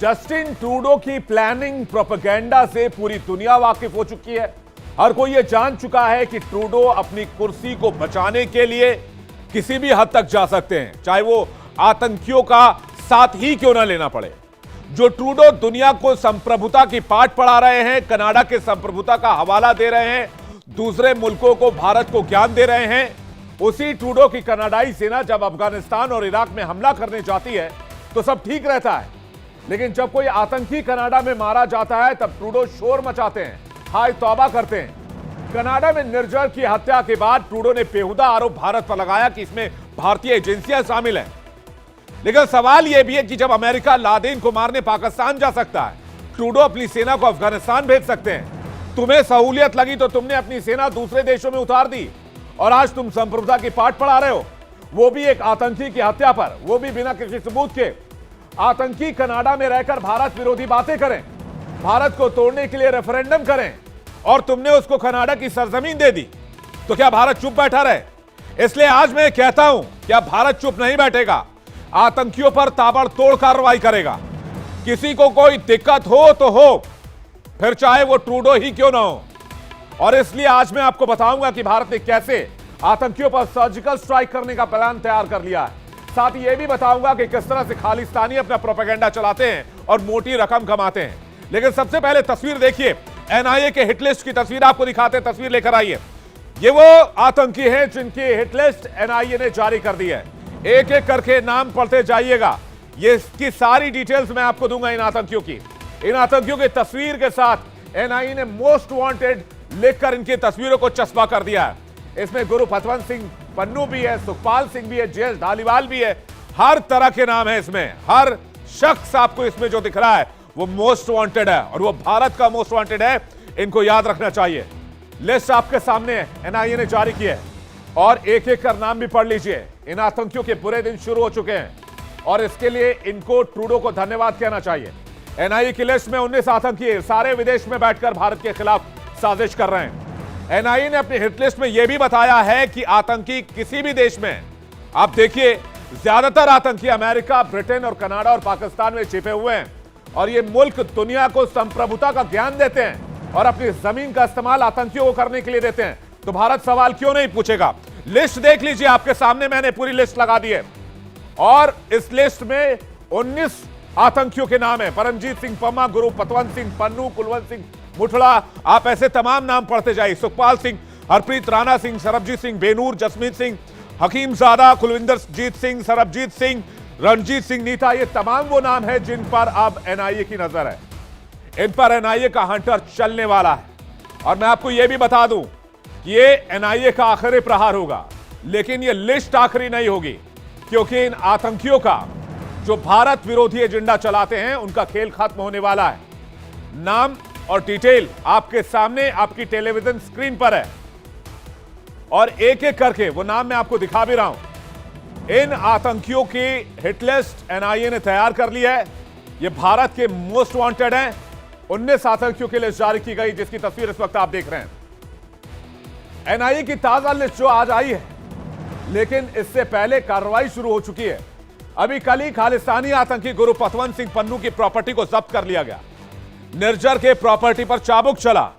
Justin Trudeau की planning propaganda से पूरी दुनिया वाकिफ हो चुकी है। हर कोई यह जान चुका है कि ट्रूडो अपनी कुर्सी को बचाने के लिए किसी भी हद तक जा सकते हैं, चाहे वो आतंकियों का साथ ही क्यों ना लेना पड़े। जो ट्रूडो दुनिया को संप्रभुता की पाठ पढ़ा रहे हैं, कनाडा के संप्रभुता का हवाला दे रहे हैं, दूसरे मुल्कों को, भारत को ज्ञान दे रहे हैं, उसी ट्रूडो की कनाडाई सेना जब अफगानिस्तान और इराक में हमला करने जाती है तो सब ठीक रहता है, लेकिन जब कोई आतंकी कनाडा में मारा जाता है तब ट्रूडो शोर मचाते हैं, हाय तौबा करते हैं। कनाडा में निर्जर की हत्या के बाद ट्रूडो ने बेहुदा आरोप भारत पर लगाया कि इसमें भारतीय एजेंसियां शामिल हैं। लेकिन सवाल यह भी है कि जब अमेरिका लादेन को मारने पाकिस्तान जा सकता है, ट्रूडो अपनी सेना को अफगानिस्तान भेज सकते हैं। तुम्हें सहूलियत लगी तो तुमने अपनी सेना दूसरे देशों में उतार दी और आज तुम संप्रभुता की पाठ पढ़ा रहे हो, वो भी एक आतंकी की हत्या पर, वो भी बिना किसी सबूत के। आतंकी कनाडा में रहकर भारत विरोधी बातें करें, भारत को तोड़ने के लिए रेफरेंडम करें और तुमने उसको कनाडा की सरजमीन दे दी, तो क्या भारत चुप बैठा रहे? इसलिए आज मैं कहता हूं कि अब भारत चुप नहीं बैठेगा, आतंकियों पर ताबड़तोड़ कार्रवाई करेगा। किसी को कोई दिक्कत हो तो हो, फिर चाहे वो ट्रूडो ही क्यों ना हो। और इसलिए आज मैं आपको बताऊंगा कि भारत ने कैसे आतंकियों पर सर्जिकल स्ट्राइक करने का प्लान तैयार कर लिया है। साथ ही यह भी बताऊंगा कि किस तरह से खालिस्तानी अपना प्रोपेगेंडा चलाते हैं और मोटी रकम कमाते हैं। लेकिन सबसे पहले तस्वीर देखिए, एनआईए के हिटलिस्ट की तस्वीर आपको दिखाते हैं। तस्वीर लेकर आइए। ये वो आतंकी हैं जिनकी हिटलिस्ट एनआईए ने जारी कर दी है। एक एक करके नाम पढ़ते जाइएगा, ये इसकी सारी डिटेल्स मैं आपको दूंगा इन आतंकियों की। इन आतंकियों की तस्वीर के साथ एनआईए ने मोस्ट वांटेड लिखकर इनकी तस्वीरों को चस्पा कर दिया है। इसमें गुरु फतवंत सिंह पन्नू भी है, सुखपाल सिंह भी है, जेएस धालीवाल भी है, हर तरह के नाम है इसमें। हर शख्स आपको इसमें जो दिख रहा है वो मोस्ट वांटेड है और वो भारत का मोस्ट वांटेड है, इनको याद रखना चाहिए। लिस्ट आपके सामने है, एनआईए ने जारी की है और एक एक कर नाम भी पढ़ लीजिए। इन आतंकियों के बुरे दिन शुरू हो चुके हैं और इसके लिए इनको ट्रूडो को धन्यवाद कहना चाहिए। एनआईए की लिस्ट में 19 आतंकी सारे विदेश में बैठकर भारत के खिलाफ साजिश कर रहे हैं। एनआईए ने अपनी हिट लिस्ट में यह भी बताया है कि आतंकी किसी भी देश में, आप देखिए ज्यादातर आतंकी अमेरिका, ब्रिटेन और कनाडा और पाकिस्तान में छिपे हुए हैं और ये मुल्क दुनिया को संप्रभुता का ज्ञान देते हैं और अपनी जमीन का इस्तेमाल आतंकियों को करने के लिए देते हैं। तो भारत सवाल क्यों नहीं पूछेगा? लिस्ट देख लीजिए, आपके सामने मैंने पूरी लिस्ट लगा दी है और इस लिस्ट में 19 आतंकियों के नाम है। परमजीत सिंह पम्मा, गुरु फतवंत सिंह पन्नू, कुलवंत सिंह मुठड़ा, आप ऐसे तमाम नाम पढ़ते जाइए। सुखपाल सिंह, हरप्रीत राणा सिंह, सरबजीत सिंह बेनूर, जसमीत सिंह, हकीम ज़ादा, कुलविंदर जीत सिंह, सरबजीत सिंह, रणजीत सिंह नीता, ये तमाम वो नाम है जिन पर अब एनआईए की नजर है। इन पर एनआईए का हंटर चलने वाला है और मैं आपको यह भी बता दूं कि ये एनआईए का आखिरी प्रहार होगा, लेकिन ये लिस्ट आखिरी नहीं होगी, क्योंकि इन आतंकियों का जो भारत विरोधी एजेंडा चलाते हैं उनका खेल खत्म होने वाला है। नाम और डिटेल आपके सामने आपकी टेलीविजन स्क्रीन पर है और एक एक करके वो नाम मैं आपको दिखा भी रहा हूं। इन आतंकियों की हिट लिस्ट एनआईए ने तैयार कर ली है। ये भारत के मोस्ट वांटेड हैं। 19 आतंकियों की लिस्ट जारी की गई, जिसकी तस्वीर इस वक्त आप देख रहे हैं। एनआईए की ताजा लिस्ट जो आज आई है, लेकिन इससे पहले कार्रवाई शुरू हो चुकी है। अभी कल ही खालिस्तानी आतंकी गुरु फतवंत सिंह पन्नू की प्रॉपर्टी को जब्त कर लिया गया। निर्जर के प्रॉपर्टी पर चाबुक चला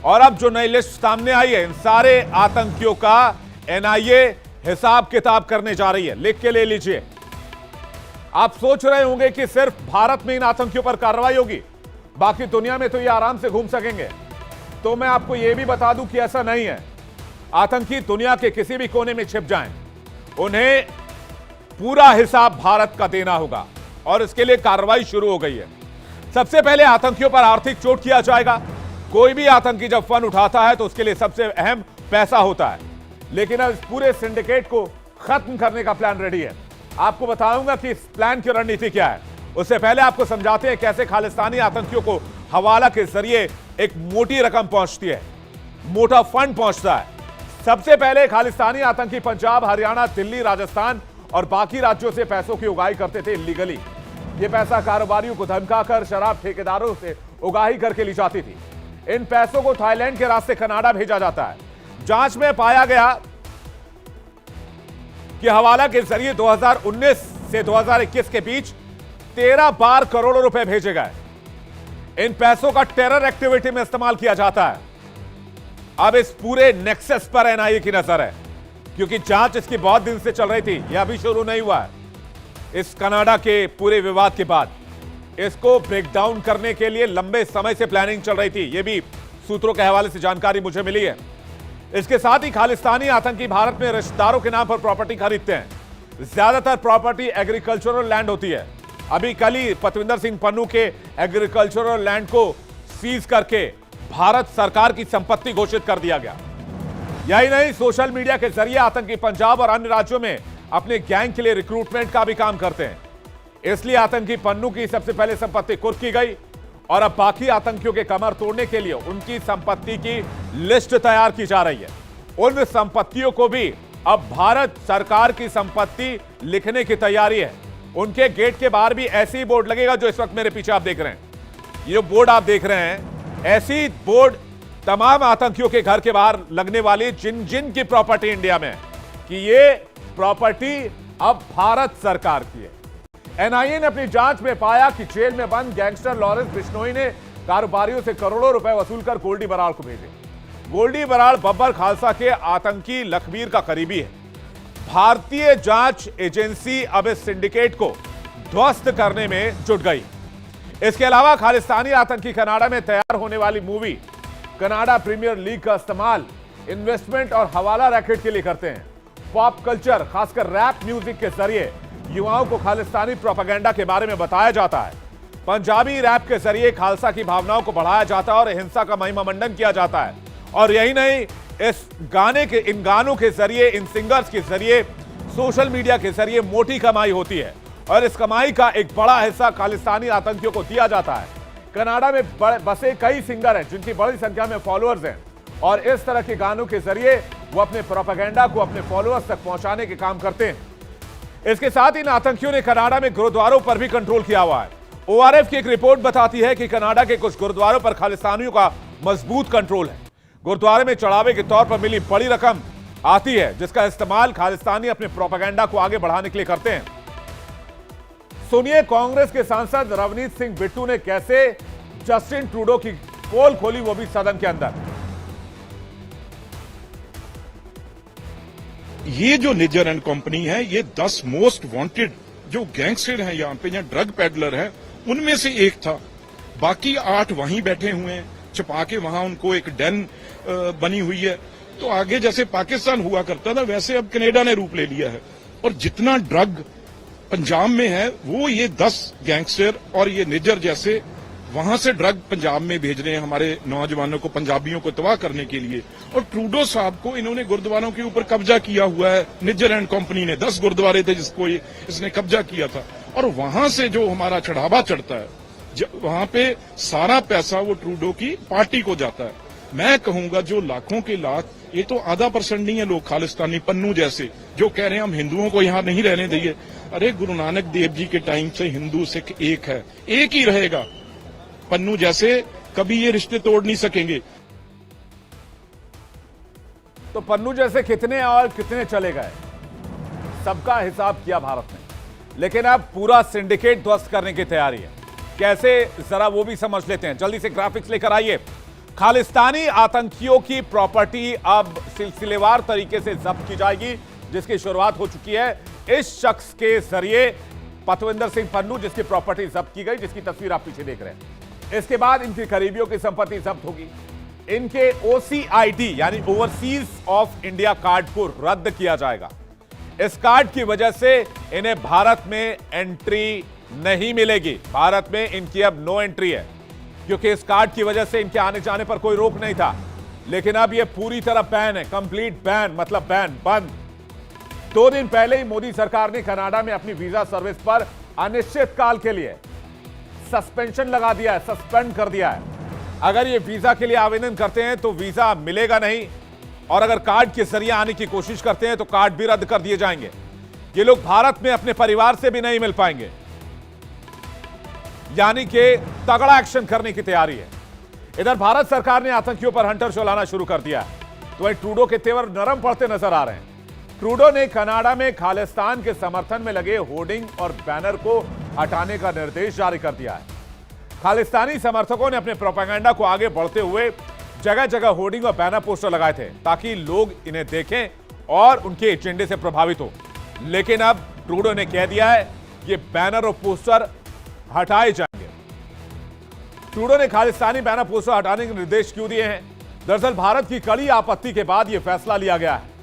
और अब जो नई लिस्ट सामने आई है, इन सारे आतंकियों का एनआईए हिसाब किताब करने जा रही है। लिख के ले लीजिए। आप सोच रहे होंगे कि सिर्फ भारत में इन आतंकियों पर कार्रवाई होगी, बाकी दुनिया में तो ये आराम से घूम सकेंगे। तो मैं आपको यह भी बता दूं कि ऐसा नहीं है। आतंकी दुनिया के किसी भी कोने में छिप जाएं, उन्हें पूरा हिसाब भारत का देना होगा और इसके लिए कार्रवाई शुरू हो गई है। सबसे पहले आतंकियों पर आर्थिक चोट किया जाएगा। कोई भी आतंकी जब फंड उठाता है तो उसके लिए सबसे अहम पैसा होता है, लेकिन अब इस पूरे सिंडिकेट को खत्म करने का प्लान रेडी है। आपको बताऊंगा कि इस प्लान की रणनीति क्या है। उससे पहले आपको समझाते हैं कैसे खालिस्तानी आतंकियों को हवाला के जरिए एक मोटी रकम पहुंचती है, मोटा फंड पहुंचता है। सबसे पहले खालिस्तानी आतंकी पंजाब, हरियाणा, दिल्ली, राजस्थान और बाकी राज्यों से पैसों की उगाही करते थे इलीगली। ये पैसा कारोबारियों को धमकाकर शराब ठेकेदारों से उगाही करके ली जाती थी। इन पैसों को थाईलैंड के रास्ते कनाडा भेजा जाता है। जांच में पाया गया कि हवाला के जरिए 2019 से 2021 के बीच 13 बार करोड़ों रुपए भेजे गए। इन पैसों का टेरर एक्टिविटी में इस्तेमाल किया जाता है। अब इस पूरे नेक्सस पर एनआईए की नजर है, क्योंकि जांच इसकी बहुत दिन से चल रही थी, यह अभी शुरू नहीं हुआ है। इस कनाडा के पूरे विवाद के बाद इसको ब्रेक डाउन करने के लिए लंबे समय से प्लानिंग चल रही थी, यह भी सूत्रों के हवाले से जानकारी मुझे मिली है। इसके साथ ही खालिस्तानी आतंकी भारत में रिश्तेदारों के नाम पर प्रॉपर्टी खरीदते हैं। ज्यादातर प्रॉपर्टी एग्रीकल्चरल लैंड होती है। अभी कल ही पतविंदर सिंह पन्नू के एग्रीकल्चरल लैंड को सीज करके भारत सरकार की संपत्ति घोषित कर दिया गया। यही नहीं, सोशल मीडिया के जरिए आतंकी पंजाब और अन्य राज्यों में अपने गैंग के लिए रिक्रूटमेंट का भी काम करते हैं। इसलिए आतंकी पन्नू की सबसे पहले संपत्ति कुर्क की गई और अब बाकी आतंकियों के कमर तोड़ने के लिए उनकी संपत्ति की लिस्ट तैयार की जा रही है। उन संपत्तियों को भी अब भारत सरकार की संपत्ति लिखने की तैयारी है। उनके गेट के बाहर भी ऐसी बोर्ड लगेगा जो इस वक्त मेरे पीछे आप देख रहे हैं। ये जो बोर्ड आप देख रहे हैं, ऐसी बोर्ड तमाम आतंकियों के घर के बाहर लगने वाली जिन की प्रॉपर्टी इंडिया में है कि ये प्रॉपर्टी अब भारत सरकार की है। एनआईए ने अपनी जांच में पाया कि जेल में बंद गैंगस्टर लॉरेंस बिश्नोई ने कारोबारियों से करोड़ों रुपए वसूलकर गोल्डी बराड़ को भेजे। गोल्डी बराड़ बब्बर खालसा के आतंकी लखबीर का करीबी है। भारतीय जांच एजेंसी अब इस सिंडिकेट को ध्वस्त करने में जुट गई। इसके अलावा खालिस्तानी आतंकी कनाडा में तैयार होने वाली मूवी कनाडा प्रीमियर लीग का इस्तेमाल इन्वेस्टमेंट और हवाला रैकेट के लिए करते हैं। पॉप कल्चर, खासकर रैप म्यूजिक के जरिए युवाओं को खालिस्तानी प्रोपेगेंडा के बारे में बताया जाता है। पंजाबी रैप के जरिए खालसा की भावनाओं को बढ़ाया जाता है और हिंसा का महिमा मंडन किया जाता है। और यही नहीं, इन गानों के जरिए, इन सिंगर्स के जरिए, सोशल मीडिया के जरिए मोटी कमाई होती है और इस कमाई का एक बड़ा हिस्सा खालिस्तानी आतंकियों को दिया जाता है। कनाडा में बसे कई सिंगर हैं जिनकी बड़ी संख्या में फॉलोअर्स हैं और इस तरह के गानों के जरिए वो अपने प्रोपेगेंडा को अपने फॉलोअर्स तक पहुंचाने के काम करते हैं। इसके साथ इन आतंकियों ने कनाडा में गुरुद्वारों पर भी कंट्रोल किया हुआ है। ओआरएफ की एक रिपोर्ट बताती है कि कनाडा के कुछ गुरुद्वारों पर खालिस्तानियों का मजबूत कंट्रोल है। गुरुद्वारे में चढ़ावे के तौर पर मिली बड़ी रकम आती है जिसका इस्तेमाल खालिस्तानी अपने प्रोपेगेंडा को आगे बढ़ाने के लिए करते हैं। सुनिए कांग्रेस के सांसद रवनीत सिंह बिट्टू ने कैसे जस्टिन ट्रूडो की पोल खोली, वो भी सदन के अंदर। ये जो निजर एंड कंपनी है, ये 10 मोस्ट वांटेड जो गैंगस्टर हैं यहाँ पे, यहाँ ड्रग पेडलर है, उनमें से एक था। बाकी 8 वहीं बैठे हुए हैं, छुपा के वहां उनको एक डेन बनी हुई है। तो आगे जैसे पाकिस्तान हुआ करता था वैसे अब कनाडा ने रूप ले लिया है और जितना ड्रग पंजाब में है वो ये 10 गैंगस्टर और ये निजर जैसे वहां से ड्रग पंजाब में भेज रहे हैं हमारे नौजवानों को, पंजाबियों को तबाह करने के लिए। और ट्रूडो साहब को इन्होंने गुरुद्वारों के ऊपर कब्जा किया हुआ है। निजर एंड कंपनी ने 10 गुरुद्वारे थे जिसको इसने कब्जा किया था और वहां से जो हमारा चढ़ावा चढ़ता है वहां पे सारा पैसा वो ट्रूडो की पार्टी को जाता है। मैं कहूंगा जो लाखों के लाख, ये तो आधा % नहीं है लोग खालिस्तानी पन्नू जैसे जो कह रहे हैं हम हिंदुओं को यहां नहीं रहने देंगे। अरे गुरु नानक देव जी के टाइम से हिंदू सिख एक है, एक ही रहेगा। पन्नू जैसे कभी ये रिश्ते तोड़ नहीं सकेंगे। तो पन्नू जैसे कितने और कितने चले गए, सबका हिसाब किया भारत ने, लेकिन अब पूरा सिंडिकेट ध्वस्त करने की तैयारी है। कैसे, जरा वो भी समझ लेते हैं। जल्दी से ग्राफिक्स लेकर आइए। खालिस्तानी आतंकियों की प्रॉपर्टी अब सिलसिलेवार तरीके से जब्त की जाएगी, जिसकी शुरुआत हो चुकी है इस शख्स के जरिए, पतविंदर सिंह पन्नू, जिसकी प्रॉपर्टी जब्त की गई, जिसकी तस्वीर आप पीछे देख रहे हैं। इसके बाद इनके करीबियों की संपत्ति जब्त होगी। इनके OCID यानी ओवरसीज ऑफ इंडिया कार्ड को रद्द किया जाएगा। इस कार्ड की वजह से इन्हें भारत में एंट्री नहीं मिलेगी। भारत में इनकी अब नो एंट्री है, क्योंकि इस कार्ड की वजह से इनके आने जाने पर कोई रोक नहीं था, लेकिन अब यह पूरी तरह बैन है। कंप्लीट बैन मतलब बैन, बंद। 2 दिन पहले ही मोदी सरकार ने कनाडा में अपनी वीजा सर्विस पर अनिश्चित काल के लिए सस्पेंशन लगा दिया है, सस्पेंड कर दिया है। अगर ये वीजा के लिए आवेदन करते हैं तो वीजा मिलेगा नहीं, और अगर कार्ड के जरिए आने की कोशिश करते हैं तो कार्ड भी रद्द कर दिए जाएंगे। ये लोग भारत में अपने परिवार से भी नहीं मिल पाएंगे, यानी कि तगड़ा एक्शन करने की तैयारी है। इधर भारत सरकार ने आतंकियों पर हंटर चलाना शुरू कर दिया है, तो वहीं ट्रूडो के तेवर नरम पड़ते नजर आ रहे हैं। ट्रूडो ने कनाडा में खालिस्तान के समर्थन में लगे होर्डिंग और बैनर को हटाने का निर्देश जारी कर दिया है। खालिस्तानी समर्थकों ने अपने प्रोपेगेंडा को आगे बढ़ते हुए जगह जगह होर्डिंग और बैनर पोस्टर लगाए थे ताकि लोग इन्हें देखें और उनके एजेंडे से प्रभावित हो। लेकिन अब ट्रूडो ने कह दिया है ये बैनर और पोस्टर हटाए जाएंगे। ट्रूडो ने खालिस्तानी बैनर पोस्टर हटाने के निर्देश क्यों दिए हैं? दरअसल भारत की कड़ी आपत्ति के बाद यह फैसला लिया गया है।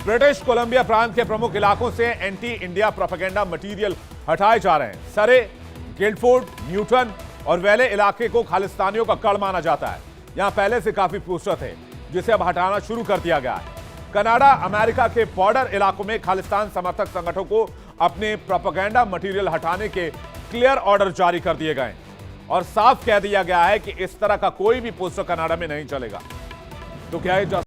ब्रिटिश कोलंबिया प्रांत के प्रमुख इलाकों से एंटी इंडिया प्रोपेगेंडा मटेरियल हटाए जा रहे हैं। सरे, गिल्डफोर्ड, न्यूटन और वैले इलाके को खालिस्तानियों का गढ़ माना जाता है। यहां पहले से काफी पोस्टर थे जिसे अब हटाना शुरू कर दिया गया है। कनाडा, अमेरिका के बॉर्डर इलाकों में खालिस्तान समर्थक संगठनों को अपने प्रोपेगेंडा मटेरियल हटाने के क्लियर ऑर्डर जारी कर दिए गए और साफ कह दिया गया है कि इस तरह का कोई भी पोस्टर कनाडा में नहीं चलेगा। तो क्या है